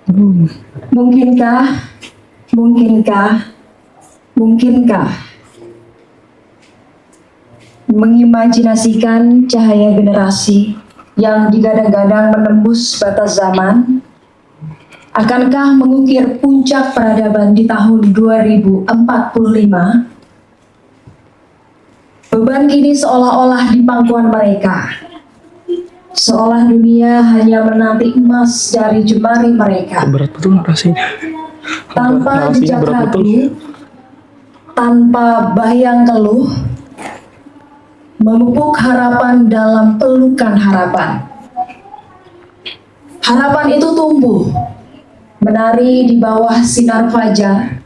Mungkinkah, mungkinkah, mungkinkah mengimajinasikan cahaya generasi yang digadang-gadang menembus batas zaman? Akankah mengukir puncak peradaban di tahun 2045? Beban kini seolah-olah di pangkuan mereka, seolah dunia hanya menanti emas dari jemari mereka. Berat betul narasinya. Tanpa jejak ragu, tanpa bayang keluh, memupuk harapan dalam pelukan harapan. Harapan itu tumbuh, menari di bawah sinar fajar,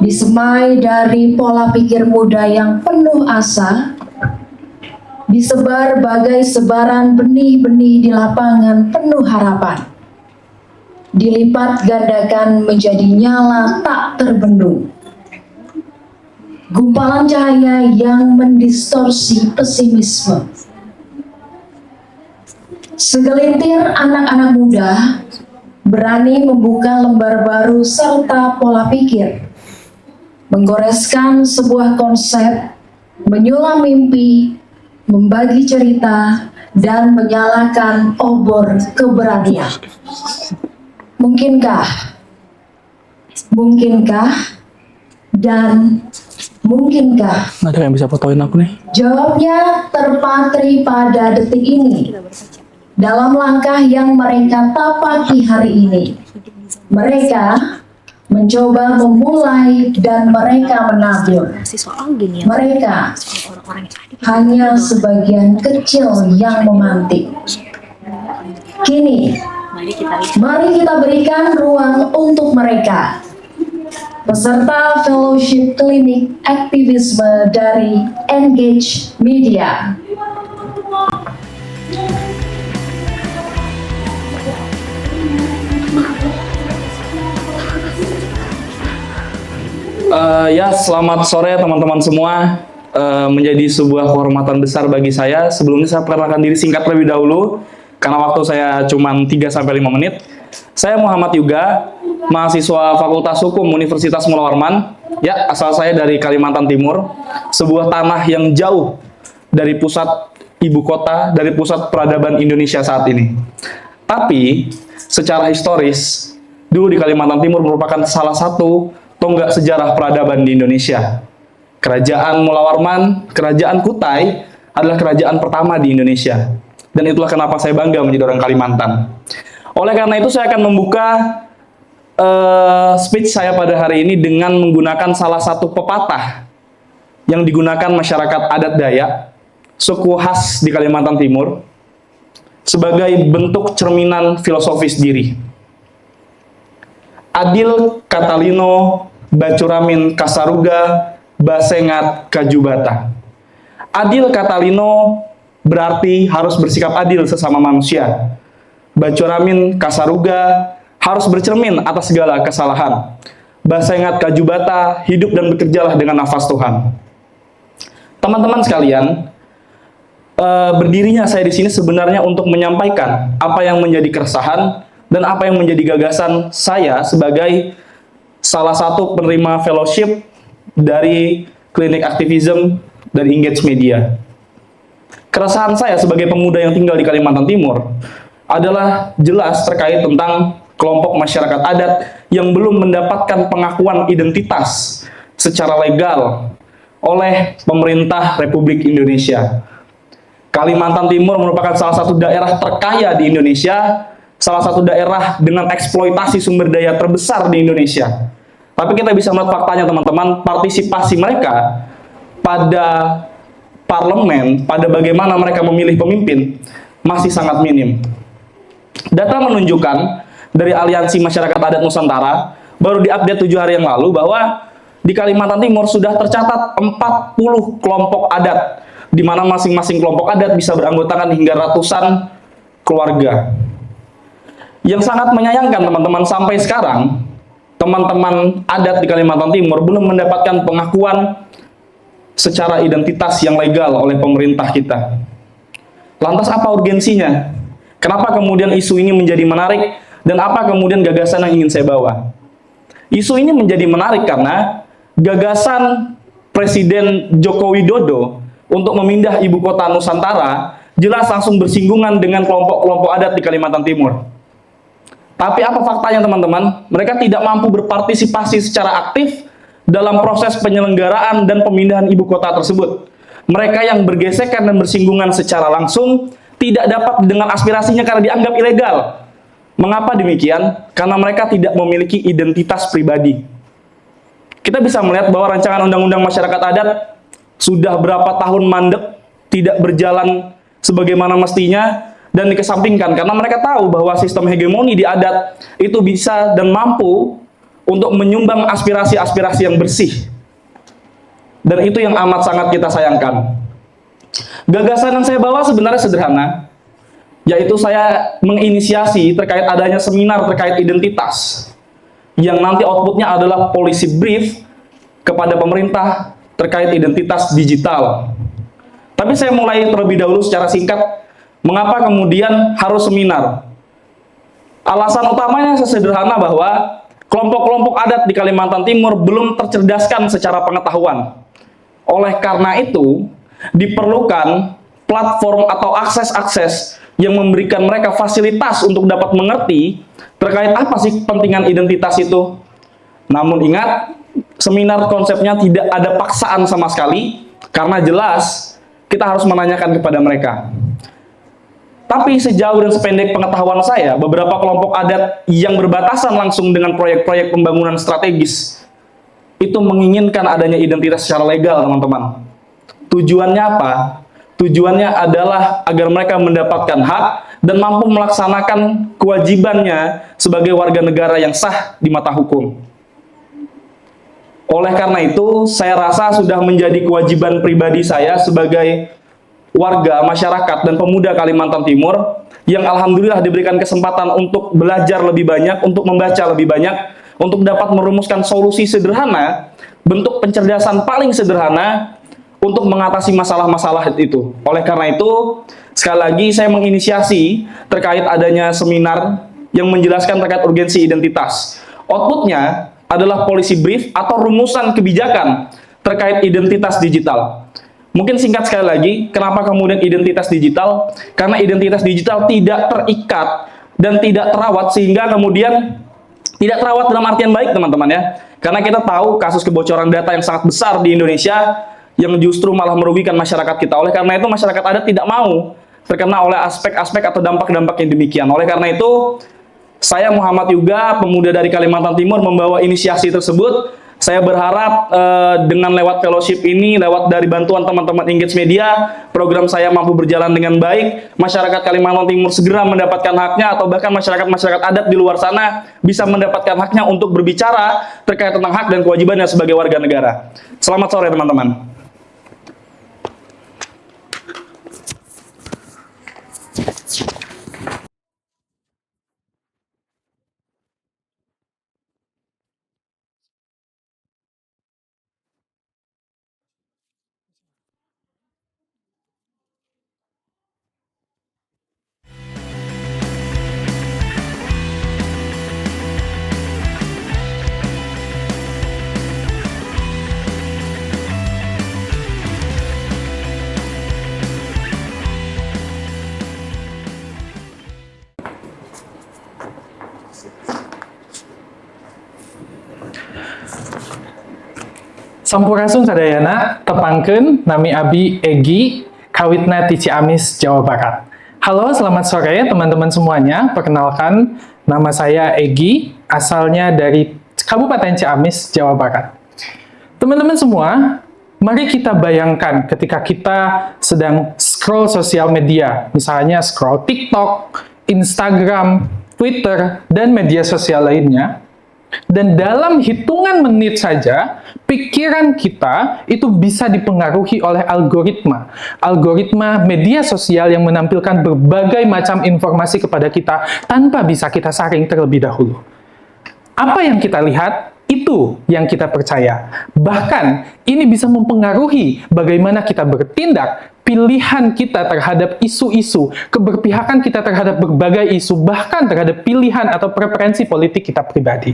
disemai dari pola pikir muda yang penuh asa, disebar bagai sebaran benih-benih di lapangan penuh harapan, dilipat gandakan menjadi nyala tak terbendung. Gumpalan cahaya yang mendistorsi pesimisme. Segelintir anak-anak muda berani membuka lembar baru serta pola pikir, menggoreskan sebuah konsep, menyulam mimpi, membagi cerita, dan menyalakan obor keberanian. Mungkinkah, mungkinkah, dan mungkinkah? Nggak ada yang bisa fotoin aku nih. Jawabnya terpatri pada detik ini. Dalam langkah yang mereka tapaki hari ini, mereka mencoba memulai dan mereka menabur. Mereka hanya sebagian kecil yang memantik. Kini, mari kita berikan ruang untuk mereka. Peserta Fellowship Klinik Aktivisme dari Engage Media. Ya, selamat sore teman-teman semua. Menjadi sebuah kehormatan besar bagi saya. Sebelumnya saya perkenalkan diri singkat terlebih dahulu, karena waktu saya cuma 3-5 menit. Saya Muhammad Yuga, mahasiswa Fakultas Hukum Universitas Mula Warman. Ya, asal saya dari Kalimantan Timur, sebuah tanah yang jauh dari pusat ibu kota, dari pusat peradaban Indonesia saat ini. Tapi, secara historis, dulu di Kalimantan Timur merupakan salah satu tonggak sejarah peradaban di Indonesia. Kerajaan Mula Warman, Kerajaan Kutai adalah kerajaan pertama di Indonesia. Dan itulah kenapa saya bangga menjadi orang Kalimantan. Oleh karena itu saya akan membuka speech saya pada hari ini dengan menggunakan salah satu pepatah yang digunakan masyarakat adat Dayak, suku khas di Kalimantan Timur, sebagai bentuk cerminan filosofis diri. Adil Katalino Bacuramin Kasaruga Basengat Kajubata. Adil Katalino berarti harus bersikap adil sesama manusia. Bacuramin Kasaruga harus bercermin atas segala kesalahan. Basengat Kajubata, hidup dan bekerjalah dengan nafas Tuhan. Teman-teman sekalian, berdirinya saya di sini sebenarnya untuk menyampaikan apa yang menjadi keresahan dan apa yang menjadi gagasan saya sebagai salah satu penerima fellowship dari Klinik Aktivisme dari Engage Media. Keresahan saya sebagai pemuda yang tinggal di Kalimantan Timur adalah jelas terkait tentang kelompok masyarakat adat yang belum mendapatkan pengakuan identitas secara legal oleh pemerintah Republik Indonesia. Kalimantan Timur merupakan salah satu daerah terkaya di Indonesia, salah satu daerah dengan eksploitasi sumber daya terbesar di Indonesia. Tapi kita bisa melihat faktanya teman-teman, partisipasi mereka pada parlemen, pada bagaimana mereka memilih pemimpin, masih sangat minim. Data menunjukkan dari Aliansi Masyarakat Adat Nusantara, baru diupdate 7 hari yang lalu, bahwa di Kalimantan Timur sudah tercatat 40 kelompok adat, di mana masing-masing kelompok adat bisa beranggotakan hingga ratusan keluarga. Yang sangat menyayangkan teman-teman, sampai sekarang teman-teman adat di Kalimantan Timur belum mendapatkan pengakuan secara identitas yang legal oleh pemerintah kita. Lantas apa urgensinya? Kenapa kemudian isu ini menjadi menarik dan apa kemudian gagasan yang ingin saya bawa. Isu ini menjadi menarik karena gagasan Presiden Joko Widodo untuk memindah ibu kota Nusantara jelas langsung bersinggungan dengan kelompok-kelompok adat di Kalimantan Timur. Tapi apa faktanya teman-teman? Mereka tidak mampu berpartisipasi secara aktif dalam proses penyelenggaraan dan pemindahan ibu kota tersebut. Mereka yang bergesekan dan bersinggungan secara langsung tidak dapat dengan aspirasinya karena dianggap ilegal. Mengapa demikian? Karena mereka tidak memiliki identitas pribadi. Kita bisa melihat bahwa rancangan undang-undang masyarakat adat sudah berapa tahun mandek, tidak berjalan sebagaimana mestinya, dan dikesampingkan karena mereka tahu bahwa sistem hegemoni di adat itu bisa dan mampu untuk menyumbang aspirasi-aspirasi yang bersih. Dan itu yang amat sangat kita sayangkan. Gagasan yang saya bawa sebenarnya sederhana, yaitu saya menginisiasi terkait adanya seminar terkait identitas, yang nanti outputnya adalah policy brief kepada pemerintah terkait identitas digital. Tapi saya mulai terlebih dahulu secara singkat, mengapa kemudian harus seminar? Alasan utamanya sesederhana bahwa kelompok-kelompok adat di Kalimantan Timur belum tercerdaskan secara pengetahuan. Oleh karena itu, diperlukan platform atau akses-akses yang memberikan mereka fasilitas untuk dapat mengerti terkait apa sih kepentingan identitas itu. Namun ingat, seminar konsepnya tidak ada paksaan sama sekali, karena jelas kita harus menanyakan kepada mereka. Tapi sejauh dan sependek pengetahuan saya, beberapa kelompok adat yang berbatasan langsung dengan proyek-proyek pembangunan strategis itu menginginkan adanya identitas secara legal, teman-teman. Tujuannya apa? Tujuannya adalah agar mereka mendapatkan hak dan mampu melaksanakan kewajibannya sebagai warga negara yang sah di mata hukum. Oleh karena itu, saya rasa sudah menjadi kewajiban pribadi saya sebagai warga, masyarakat, dan pemuda Kalimantan Timur yang alhamdulillah diberikan kesempatan untuk belajar lebih banyak, untuk membaca lebih banyak, untuk dapat merumuskan solusi sederhana, bentuk pencerdasan paling sederhana untuk mengatasi masalah-masalah itu. Oleh karena itu, sekali lagi saya menginisiasi terkait adanya seminar yang menjelaskan terkait urgensi identitas. Outputnya adalah policy brief atau rumusan kebijakan terkait identitas digital. Mungkin singkat sekali lagi, kenapa kemudian identitas digital? Karena identitas digital tidak terikat dan tidak terawat, sehingga kemudian tidak terawat dalam artian baik, teman-teman ya. Karena kita tahu kasus kebocoran data yang sangat besar di Indonesia yang justru malah merugikan masyarakat kita. Oleh karena itu, masyarakat adat tidak mau terkena oleh aspek-aspek atau dampak-dampak yang demikian. Oleh karena itu, saya Muhammad Yuga, pemuda dari Kalimantan Timur, membawa inisiasi tersebut. Saya berharap dengan lewat fellowship ini, lewat dari bantuan teman-teman Engage Media, program saya mampu berjalan dengan baik, masyarakat Kalimantan Timur segera mendapatkan haknya, atau bahkan masyarakat-masyarakat adat di luar sana bisa mendapatkan haknya untuk berbicara terkait tentang hak dan kewajibannya sebagai warga negara. Selamat sore teman-teman. Sampurasun sadayana, tepangkeun nami Abi Egi, Kawitna ti Ciamis, Jawa Barat. Halo, selamat sore teman-teman semuanya. Perkenalkan, nama saya Egi, asalnya dari Kabupaten Ciamis, Jawa Barat. Teman-teman semua, mari kita bayangkan ketika kita sedang scroll sosial media, misalnya scroll TikTok, Instagram, Twitter, dan media sosial lainnya. Dan dalam hitungan menit saja, pikiran kita itu bisa dipengaruhi oleh algoritma. Algoritma media sosial yang menampilkan berbagai macam informasi kepada kita tanpa bisa kita saring terlebih dahulu. Apa yang kita lihat, itu yang kita percaya. Bahkan, ini bisa mempengaruhi bagaimana kita bertindak, pilihan kita terhadap isu-isu, keberpihakan kita terhadap berbagai isu, bahkan terhadap pilihan atau preferensi politik kita pribadi.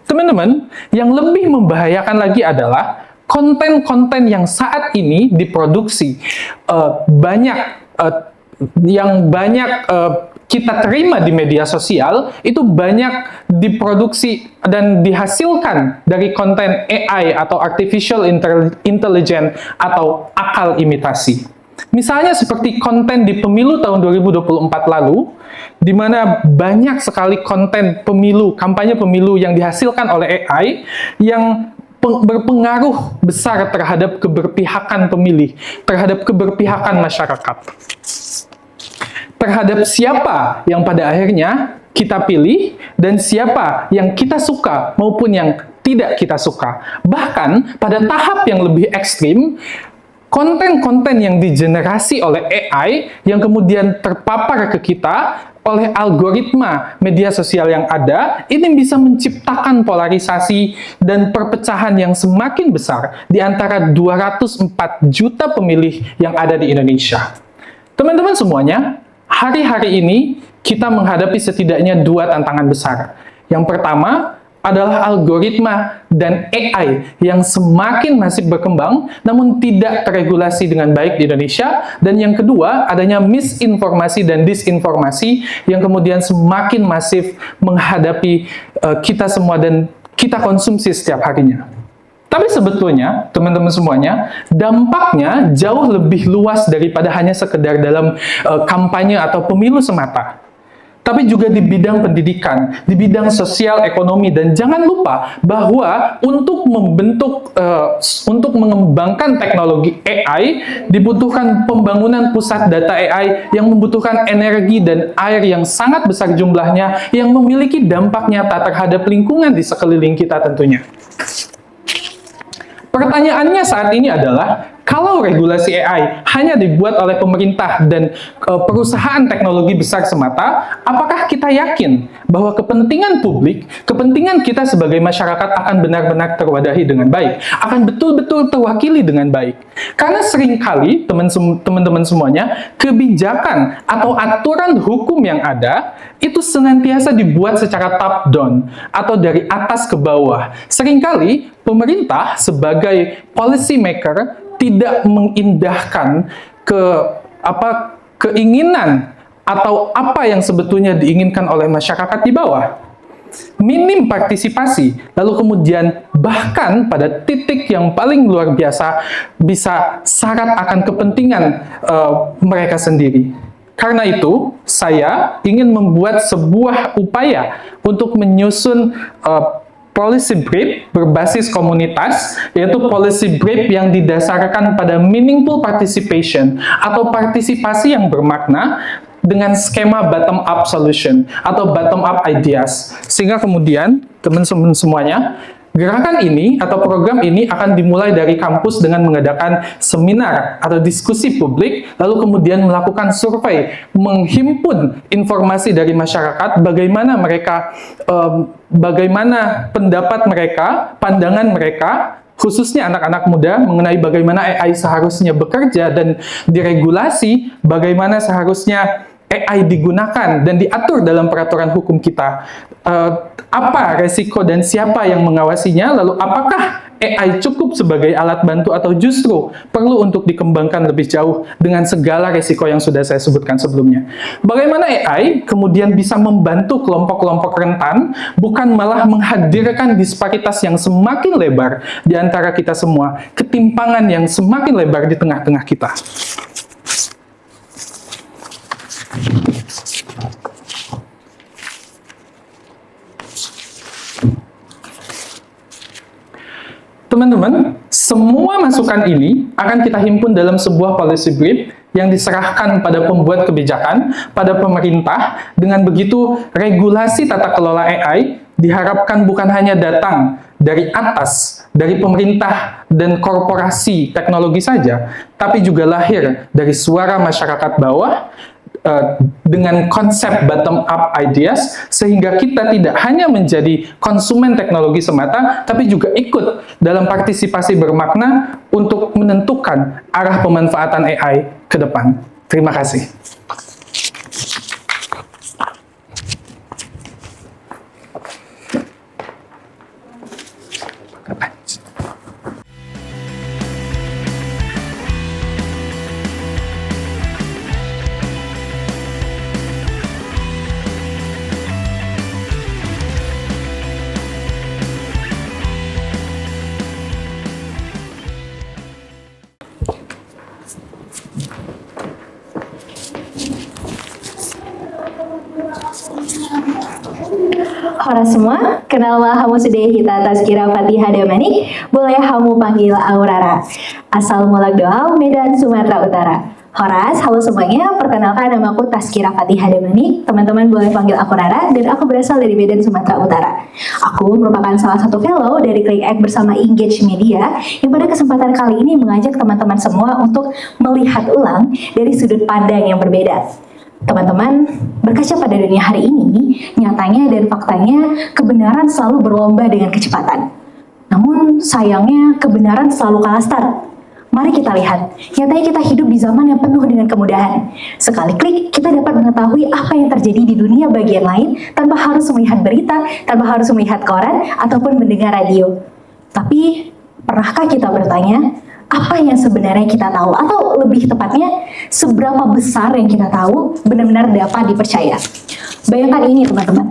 Teman-teman, yang lebih membahayakan lagi adalah konten-konten yang saat ini diproduksi yang banyak kita terima di media sosial itu banyak diproduksi dan dihasilkan dari konten AI atau Artificial Intelligence atau akal imitasi. Misalnya seperti konten di pemilu tahun 2024 lalu, di mana banyak sekali konten pemilu, kampanye pemilu yang dihasilkan oleh AI yang berpengaruh besar terhadap keberpihakan pemilih, terhadap keberpihakan masyarakat. Terhadap siapa yang pada akhirnya kita pilih dan siapa yang kita suka maupun yang tidak kita suka. Bahkan pada tahap yang lebih ekstrim, konten-konten yang digenerasi oleh AI yang kemudian terpapar ke kita oleh algoritma media sosial yang ada, ini bisa menciptakan polarisasi dan perpecahan yang semakin besar di antara 204 juta pemilih yang ada di Indonesia. Teman-teman semuanya, hari-hari ini kita menghadapi setidaknya dua tantangan besar. Yang pertama adalah algoritma dan AI yang semakin masif berkembang namun tidak terregulasi dengan baik di Indonesia. Dan yang kedua, adanya misinformasi dan disinformasi yang kemudian semakin masif menghadapi kita semua dan kita konsumsi setiap harinya. Tapi sebetulnya, teman-teman semuanya, dampaknya jauh lebih luas daripada hanya sekedar dalam kampanye atau pemilu semata. Tapi juga di bidang pendidikan, di bidang sosial, ekonomi, dan jangan lupa bahwa untuk mengembangkan teknologi AI, dibutuhkan pembangunan pusat data AI yang membutuhkan energi dan air yang sangat besar jumlahnya, yang memiliki dampak nyata terhadap lingkungan di sekeliling kita tentunya. Pertanyaannya saat ini adalah, kalau regulasi AI hanya dibuat oleh pemerintah dan perusahaan teknologi besar semata, apakah kita yakin bahwa kepentingan publik, kepentingan kita sebagai masyarakat akan benar-benar terwadahi dengan baik, akan betul-betul terwakili dengan baik? Karena seringkali, teman-teman semuanya, kebijakan atau aturan hukum yang ada itu senantiasa dibuat secara top-down atau dari atas ke bawah. Seringkali pemerintah sebagai policy maker tidak mengindahkan keinginan atau apa yang sebetulnya diinginkan oleh masyarakat di bawah. Minim partisipasi, lalu kemudian bahkan pada titik yang paling luar biasa bisa syarat akan kepentingan mereka sendiri. Karena itu, saya ingin membuat sebuah upaya untuk menyusun policy brief berbasis komunitas, yaitu policy brief yang didasarkan pada meaningful participation atau partisipasi yang bermakna dengan skema bottom up solution atau bottom up ideas. Sehingga kemudian teman-teman semuanya, gerakan ini atau program ini akan dimulai dari kampus dengan mengadakan seminar atau diskusi publik, lalu kemudian melakukan survei, menghimpun informasi dari masyarakat, bagaimana mereka, bagaimana pendapat mereka, pandangan mereka, khususnya anak-anak muda mengenai bagaimana AI seharusnya bekerja dan diregulasi, bagaimana seharusnya AI digunakan dan diatur dalam peraturan hukum kita. Apa resiko dan siapa yang mengawasinya, lalu apakah AI cukup sebagai alat bantu atau justru perlu untuk dikembangkan lebih jauh dengan segala resiko yang sudah saya sebutkan sebelumnya. Bagaimana AI kemudian bisa membantu kelompok-kelompok rentan, bukan malah menghadirkan disparitas yang semakin lebar di antara kita semua, ketimpangan yang semakin lebar di tengah-tengah kita. Teman-teman, semua masukan ini akan kita himpun dalam sebuah policy brief yang diserahkan pada pembuat kebijakan, pada pemerintah. Dengan begitu, regulasi tata kelola AI diharapkan bukan hanya datang dari atas, dari pemerintah dan korporasi teknologi saja, tapi juga lahir dari suara masyarakat bawah, dengan konsep bottom up ideas, sehingga kita tidak hanya menjadi konsumen teknologi semata, tapi juga ikut dalam partisipasi bermakna untuk menentukan arah pemanfaatan AI ke depan. Terima kasih. Hora semua, kenallah hamu sudah hita Tazkira Fatihah Damani, boleh hamu panggil Aurara. Asal mulak doa, Medan, Sumatera Utara. Horas, halo semuanya, perkenalkan namaku Tazkira Fatihah Damani. Teman-teman boleh panggil aku Rara, dan aku berasal dari Medan, Sumatera Utara. Aku merupakan salah satu fellow dari Klik Act bersama Engage Media, yang pada kesempatan kali ini mengajak teman-teman semua untuk melihat ulang dari sudut pandang yang berbeda. Teman-teman, berkaca pada dunia hari ini, nyatanya dan faktanya kebenaran selalu berlomba dengan kecepatan. Namun sayangnya kebenaran selalu kalah start. Mari kita lihat, nyatanya kita hidup di zaman yang penuh dengan kemudahan. Sekali klik, kita dapat mengetahui apa yang terjadi di dunia bagian lain tanpa harus melihat berita, tanpa harus melihat koran, ataupun mendengar radio. Tapi, pernahkah kita bertanya, apa yang sebenarnya kita tahu, atau lebih tepatnya seberapa besar yang kita tahu benar-benar dapat dipercaya. Bayangkan ini teman-teman,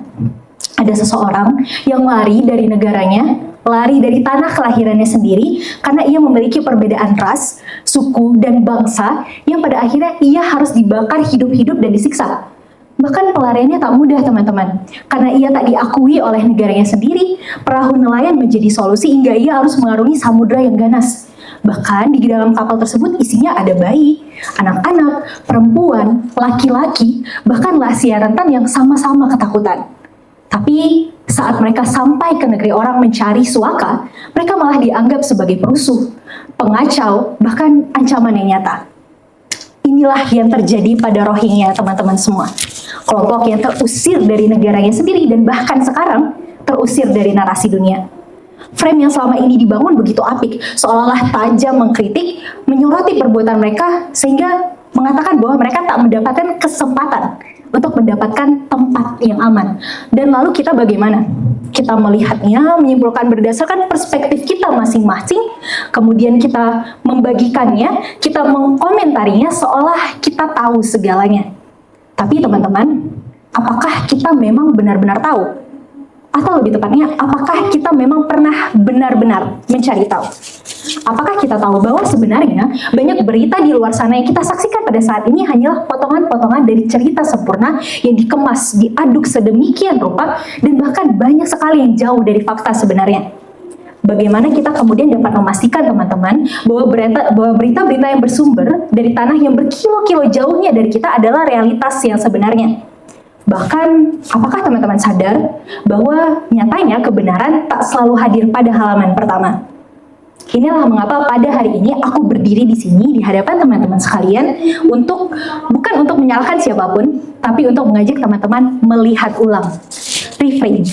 ada seseorang yang lari dari negaranya, lari dari tanah kelahirannya sendiri karena ia memiliki perbedaan ras, suku, dan bangsa yang pada akhirnya ia harus dibakar hidup-hidup dan disiksa. Bahkan pelariannya tak mudah teman-teman, karena ia tak diakui oleh negaranya sendiri. Perahu nelayan menjadi solusi hingga ia harus mengarungi samudera yang ganas. Bahkan di dalam kapal tersebut isinya ada bayi, anak-anak, perempuan, laki-laki, bahkan lansia rentan yang sama-sama ketakutan. Tapi saat mereka sampai ke negeri orang mencari suaka, mereka malah dianggap sebagai perusuh, pengacau, bahkan ancaman yang nyata. Inilah yang terjadi pada Rohingya teman-teman semua. Kelompok yang terusir dari negaranya sendiri dan bahkan sekarang terusir dari narasi dunia. Frame yang selama ini dibangun begitu apik, seolah-olah tajam mengkritik, menyoroti perbuatan mereka, sehingga mengatakan bahwa mereka tak mendapatkan kesempatan untuk mendapatkan tempat yang aman. Dan lalu kita bagaimana? Kita melihatnya, menyimpulkan berdasarkan perspektif kita masing-masing, kemudian kita membagikannya, kita mengkomentarinya seolah kita tahu segalanya. Tapi teman-teman, apakah kita memang benar-benar tahu? Atau lebih tepatnya, apakah kita memang pernah benar-benar mencari tahu? Apakah kita tahu bahwa sebenarnya banyak berita di luar sana yang kita saksikan pada saat ini hanyalah potongan-potongan dari cerita sempurna yang dikemas, diaduk sedemikian rupa, dan bahkan banyak sekali yang jauh dari fakta sebenarnya. Bagaimana kita kemudian dapat memastikan teman-teman bahwa berita-berita yang bersumber dari tanah yang berkilo-kilo jauhnya dari kita adalah realitas yang sebenarnya? Bahkan, apakah teman-teman sadar bahwa nyatanya kebenaran tak selalu hadir pada halaman pertama? Inilah mengapa pada hari ini aku berdiri di sini di hadapan teman-teman sekalian bukan untuk menyalahkan siapapun, tapi untuk mengajak teman-teman melihat ulang, reframe.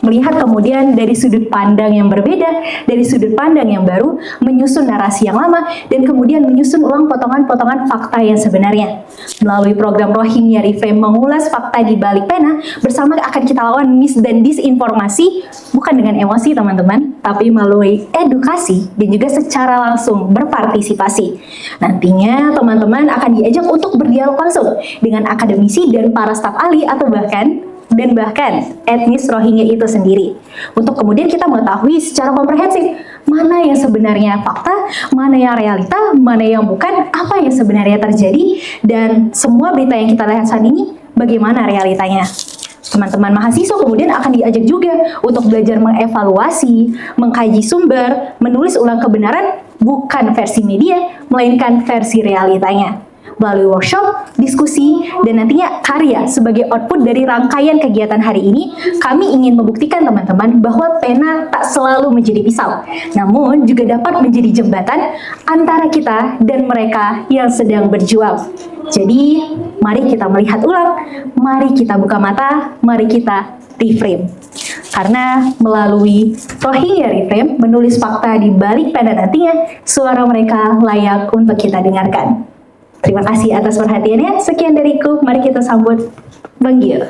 Melihat kemudian dari sudut pandang yang berbeda, dari sudut pandang yang baru, menyusun narasi yang lama, dan kemudian menyusun ulang potongan-potongan fakta yang sebenarnya. Melalui program Rohingya Reframe mengulas fakta di balik pena, bersama akan kita lawan mis dan disinformasi, bukan dengan emosi teman-teman, tapi melalui edukasi dan juga secara langsung berpartisipasi. Nantinya teman-teman akan diajak untuk berdialog langsung dengan akademisi dan para staf ahli atau bahkan etnis Rohingya itu sendiri, untuk kemudian kita mengetahui secara komprehensif mana yang sebenarnya fakta, mana yang realita, mana yang bukan, apa yang sebenarnya terjadi, dan semua berita yang kita lihat saat ini bagaimana realitanya. Teman-teman mahasiswa kemudian akan diajak juga untuk belajar mengevaluasi, mengkaji sumber, menulis ulang kebenaran bukan versi media, melainkan versi realitanya. Melalui workshop, diskusi, dan nantinya karya sebagai output dari rangkaian kegiatan hari ini, kami ingin membuktikan teman-teman bahwa pena tak selalu menjadi pisau, namun juga dapat menjadi jembatan antara kita dan mereka yang sedang berjuang. Jadi, mari kita melihat ulang, mari kita buka mata, mari kita reframe. Karena melalui Rohingya Reframe, menulis fakta di balik pena nantinya, suara mereka layak untuk kita dengarkan. Terima kasih atas perhatiannya. Sekian dariku, mari kita sambut Bang Gio.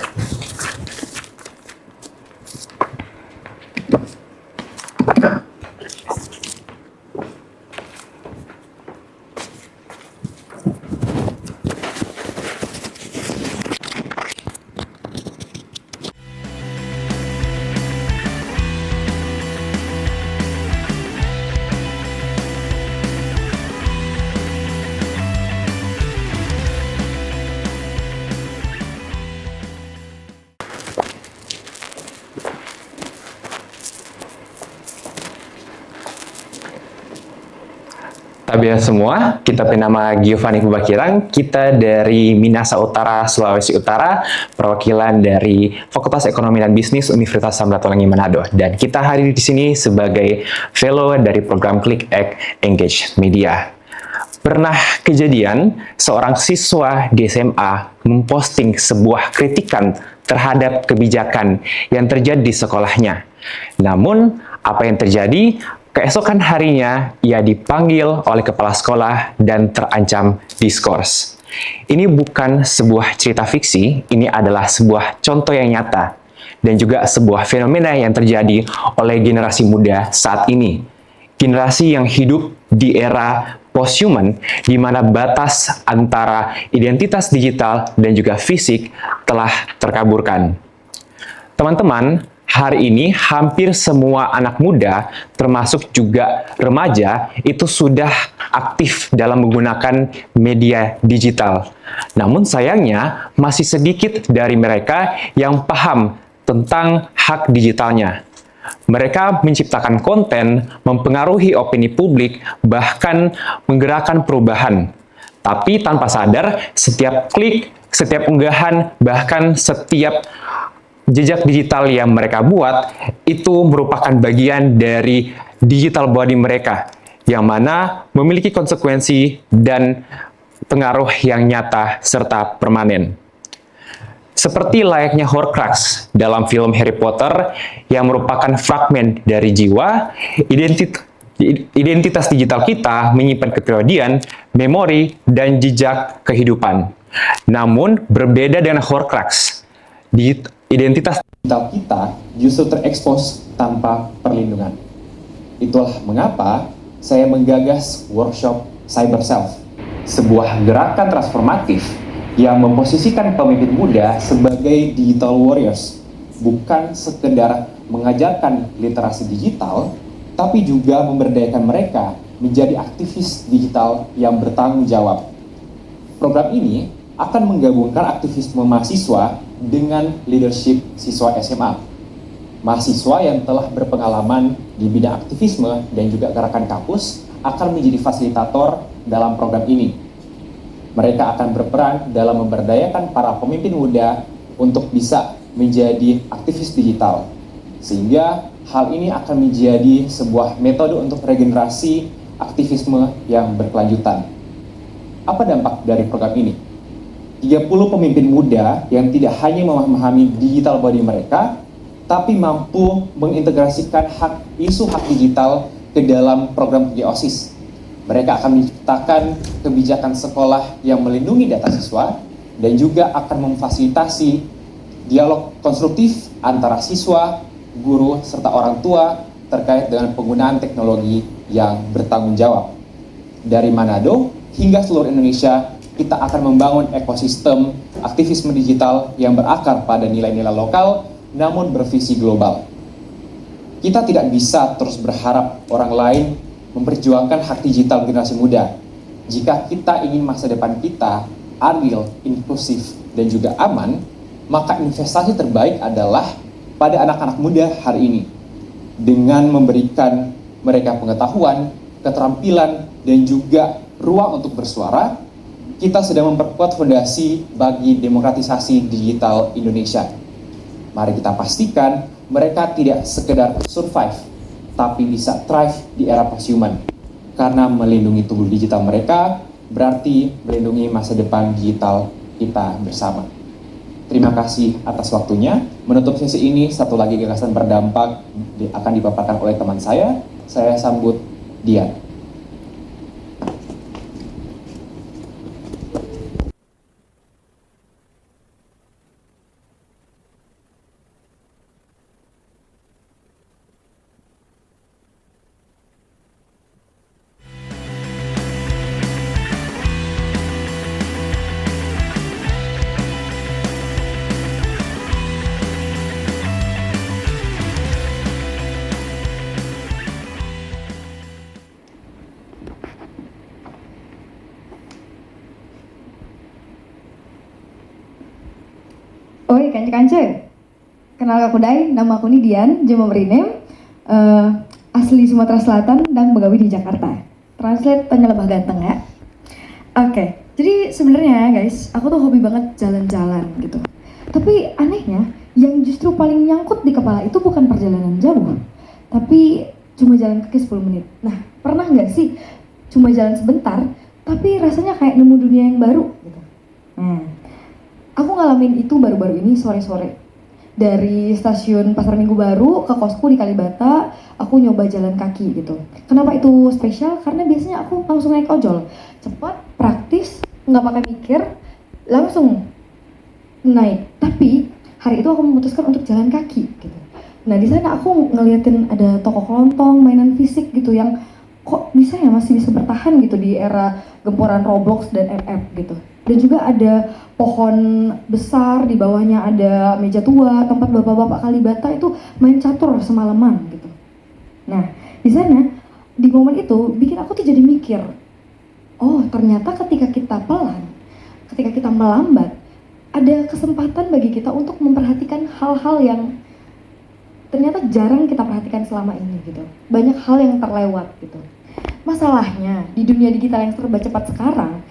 Tabia semua, kita bernama Giovanni Pubakirang, kita dari Minahasa Utara, Sulawesi Utara, perwakilan dari Fakultas Ekonomi dan Bisnis Universitas Samratulangi Manado. Dan kita hadir di sini sebagai fellow dari program Click Act Engage Media. Pernah kejadian seorang siswa di SMA memposting sebuah kritikan terhadap kebijakan yang terjadi di sekolahnya. Namun, apa yang terjadi? Keesokan harinya, ia dipanggil oleh kepala sekolah dan terancam diskors. Ini bukan sebuah cerita fiksi, ini adalah sebuah contoh yang nyata, dan juga sebuah fenomena yang terjadi oleh generasi muda saat ini. Generasi yang hidup di era post-human, di mana batas antara identitas digital dan juga fisik telah terkaburkan. Teman-teman, hari ini hampir semua anak muda, termasuk juga remaja, itu sudah aktif dalam menggunakan media digital. Namun sayangnya, masih sedikit dari mereka yang paham tentang hak digitalnya. Mereka menciptakan konten, mempengaruhi opini publik, bahkan menggerakkan perubahan. Tapi tanpa sadar, setiap klik, setiap unggahan, bahkan setiap jejak digital yang mereka buat itu merupakan bagian dari digital body mereka yang mana memiliki konsekuensi dan pengaruh yang nyata serta permanen. Seperti layaknya Horcrux dalam film Harry Potter yang merupakan fragmen dari jiwa, identitas digital kita menyimpan kepribadian, memori, dan jejak kehidupan. Namun berbeda dengan Horcrux, identitas digital kita justru terekspos tanpa perlindungan. Itulah mengapa saya menggagas workshop Cyber Self, sebuah gerakan transformatif yang memposisikan pemimpin muda sebagai digital warriors, bukan sekedar mengajarkan literasi digital, tapi juga memberdayakan mereka menjadi aktivis digital yang bertanggung jawab. Program ini akan menggabungkan aktivisme mahasiswa dengan leadership siswa SMA. Mahasiswa yang telah berpengalaman di bidang aktivisme dan juga gerakan kampus akan menjadi fasilitator dalam program ini. Mereka akan berperan dalam memberdayakan para pemimpin muda untuk bisa menjadi aktivis digital. Sehingga hal ini akan menjadi sebuah metode untuk regenerasi aktivisme yang berkelanjutan. Apa dampak dari program ini? 30 pemimpin muda yang tidak hanya memahami digital body mereka, tapi mampu mengintegrasikan isu hak digital ke dalam program OSIS. Mereka akan menciptakan kebijakan sekolah yang melindungi data siswa dan juga akan memfasilitasi dialog konstruktif antara siswa, guru, serta orang tua terkait dengan penggunaan teknologi yang bertanggung jawab. Dari Manado hingga seluruh Indonesia, kita akan membangun ekosistem aktivisme digital yang berakar pada nilai-nilai lokal, namun bervisi global. Kita tidak bisa terus berharap orang lain memperjuangkan hak digital generasi muda. Jika kita ingin masa depan kita adil, inklusif, dan juga aman, maka investasi terbaik adalah pada anak-anak muda hari ini. Dengan memberikan mereka pengetahuan, keterampilan, dan juga ruang untuk bersuara, kita sedang memperkuat fondasi bagi demokratisasi digital Indonesia. Mari kita pastikan mereka tidak sekedar survive, tapi bisa thrive di era post-human. Karena melindungi tubuh digital mereka, berarti melindungi masa depan digital kita bersama. Terima kasih atas waktunya. Menutup sesi ini, satu lagi gagasan berdampak akan dipaparkan oleh teman saya. Saya sambut Dian. Woi, kance-kance. Kenal aku Dai, nama aku Nidian, Jema Merinem, asli Sumatera Selatan dan begawi di Jakarta. Translate tanya lebah ganteng ya. Oke, jadi sebenarnya guys, aku tuh hobi banget jalan-jalan gitu. Tapi anehnya, yang justru paling nyangkut di kepala itu bukan perjalanan jauh, tapi cuma jalan kaki 10 menit. Nah, pernah nggak sih cuma jalan sebentar, tapi rasanya kayak nemu dunia yang baru gitu. Aku ngalamin itu baru-baru ini sore-sore. Dari stasiun Pasar Minggu Baru ke kosku di Kalibata, aku nyoba jalan kaki gitu. Kenapa itu spesial? Karena biasanya aku langsung naik ojol, cepat, praktis, nggak pakai mikir, langsung naik. Tapi hari itu aku memutuskan untuk jalan kaki gitu. Nah di sana aku ngeliatin ada toko kelontong, mainan fisik gitu yang kok bisa ya masih bisa bertahan gitu di era gempuran Roblox dan FF gitu. Dan juga ada pohon besar, di bawahnya ada meja tua, tempat bapak-bapak Kalibata itu main catur semalaman gitu. Nah, di sana, di momen itu bikin aku tuh jadi mikir, oh ternyata ketika kita pelan, ketika kita melambat, ada kesempatan bagi kita untuk memperhatikan hal-hal yang ternyata jarang kita perhatikan selama ini gitu. Banyak hal yang terlewat gitu. Masalahnya, di dunia digital yang serba cepat sekarang,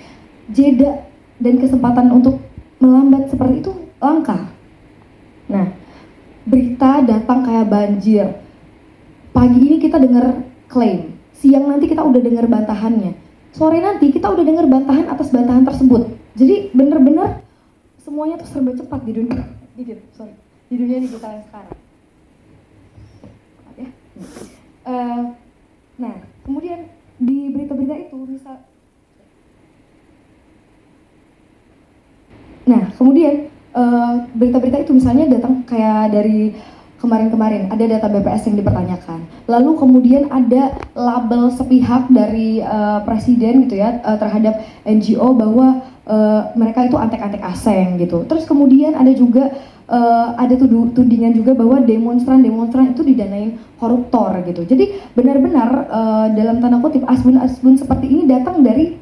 jeda dan kesempatan untuk melambat seperti itu langka. Nah, berita datang kayak banjir. Pagi ini kita dengar klaim, siang nanti kita udah dengar bantahannya, sore nanti kita udah dengar bantahan atas bantahan tersebut. Jadi bener-bener semuanya tuh serba cepat di dunia di dunia digital yang sekarang. Ya. Nah, kemudian di berita-berita itu berita-berita itu misalnya datang kayak dari kemarin-kemarin ada data BPS yang dipertanyakan, lalu kemudian ada label sepihak dari presiden gitu ya terhadap NGO bahwa mereka itu antek-antek asing gitu. Terus kemudian ada juga ada tudingan juga bahwa demonstran itu didanain koruptor gitu. Jadi benar-benar dalam tanda kutip asbun seperti ini datang dari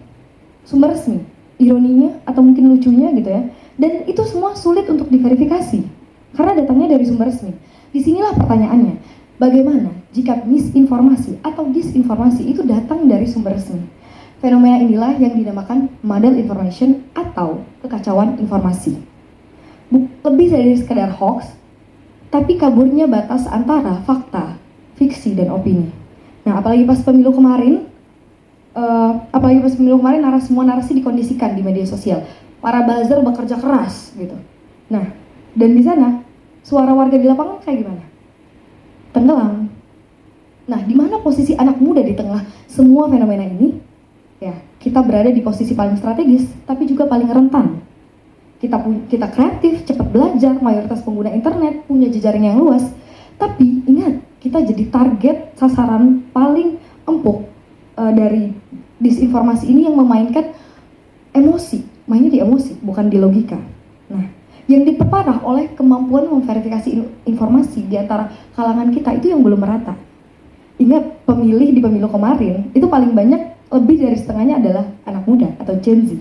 sumber resmi. Ironinya atau mungkin lucunya gitu ya. Dan itu semua sulit untuk diverifikasi karena datangnya dari sumber resmi. Disinilah pertanyaannya, bagaimana jika misinformasi atau disinformasi itu datang dari sumber resmi? Fenomena inilah yang dinamakan muddled information atau kekacauan informasi. Lebih dari sekedar hoax, tapi kaburnya batas antara fakta, fiksi, dan opini. Nah, apalagi pas pemilu kemarin, semua narasi dikondisikan di media sosial. Para buzzer bekerja keras gitu. Nah, dan di sana suara warga di lapangan kayak gimana? Tenggelam. Nah, di mana posisi anak muda di tengah semua fenomena ini? Ya, kita berada di posisi paling strategis, tapi juga paling rentan. Kita kreatif, cepat belajar, mayoritas pengguna internet, punya jejaring yang luas. Tapi ingat, kita jadi target sasaran paling empuk dari disinformasi ini yang memainkan emosi. Mainnya di emosi, bukan di logika. Nah, yang diperparah oleh kemampuan memverifikasi informasi di antara kalangan kita itu yang belum merata. Ingat, pemilih di pemilu kemarin, itu paling banyak, lebih dari setengahnya adalah anak muda atau Gen Z.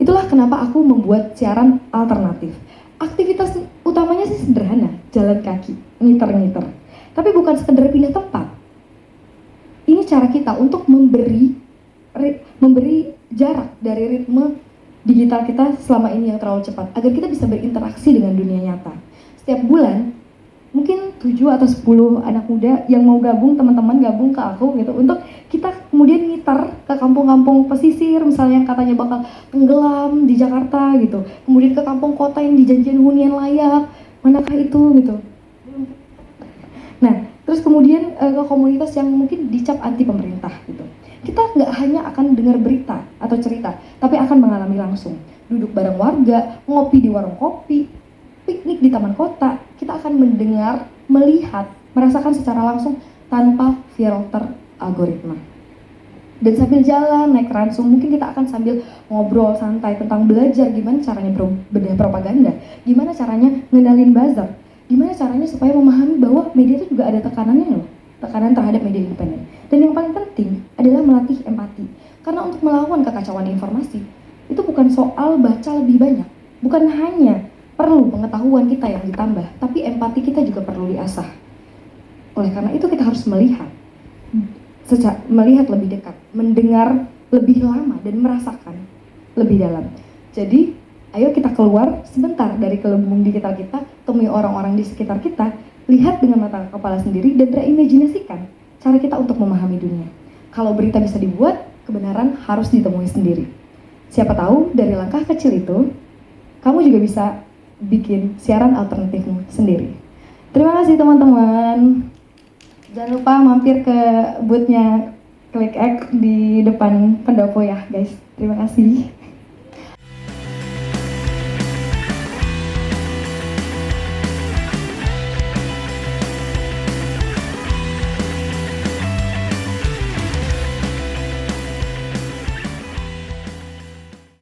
Itulah kenapa aku membuat siaran alternatif. Aktivitas utamanya sih sederhana, jalan kaki, ngiter-ngiter. Tapi bukan sekedar pindah tempat. Ini cara kita untuk memberi jarak dari ritme digital kita selama ini yang terlalu cepat agar kita bisa berinteraksi dengan dunia nyata. Setiap bulan mungkin 7 atau 10 anak muda yang mau gabung, teman-teman gabung ke aku gitu untuk kita kemudian ngiter ke kampung-kampung pesisir misalnya yang katanya bakal tenggelam di Jakarta gitu. Kemudian ke kampung kota yang dijanjikan hunian layak. Manakah itu gitu. Nah, terus kemudian ke komunitas yang mungkin dicap anti pemerintah gitu. Kita nggak hanya akan dengar berita atau cerita, tapi akan mengalami langsung. Duduk bareng warga, ngopi di warung kopi, piknik di taman kota. Kita akan mendengar, melihat, merasakan secara langsung tanpa filter algoritma. Dan sambil jalan, naik ransum, mungkin kita akan sambil ngobrol santai tentang belajar gimana caranya bedah propaganda, gimana caranya ngendalin buzzer, gimana caranya supaya memahami bahwa media itu juga ada tekanannya loh, tekanan terhadap media independen. Dan yang paling penting adalah melatih empati. Karena untuk melawan kekacauan informasi, itu bukan soal baca lebih banyak. Bukan hanya perlu pengetahuan kita yang ditambah, tapi empati kita juga perlu diasah. Oleh karena itu kita harus melihat lebih dekat, mendengar lebih lama dan merasakan lebih dalam. Jadi, ayo kita keluar sebentar dari gelembung digital kita, temui orang-orang di sekitar kita, lihat dengan mata kepala sendiri dan berimajinasikan cara kita untuk memahami dunia. Kalau berita bisa dibuat, kebenaran harus ditemui sendiri. Siapa tahu dari langkah kecil itu, kamu juga bisa bikin siaran alternatifmu sendiri. Terima kasih teman-teman. Jangan lupa mampir ke booth-nya ClickX di depan pendopo ya guys. Terima kasih.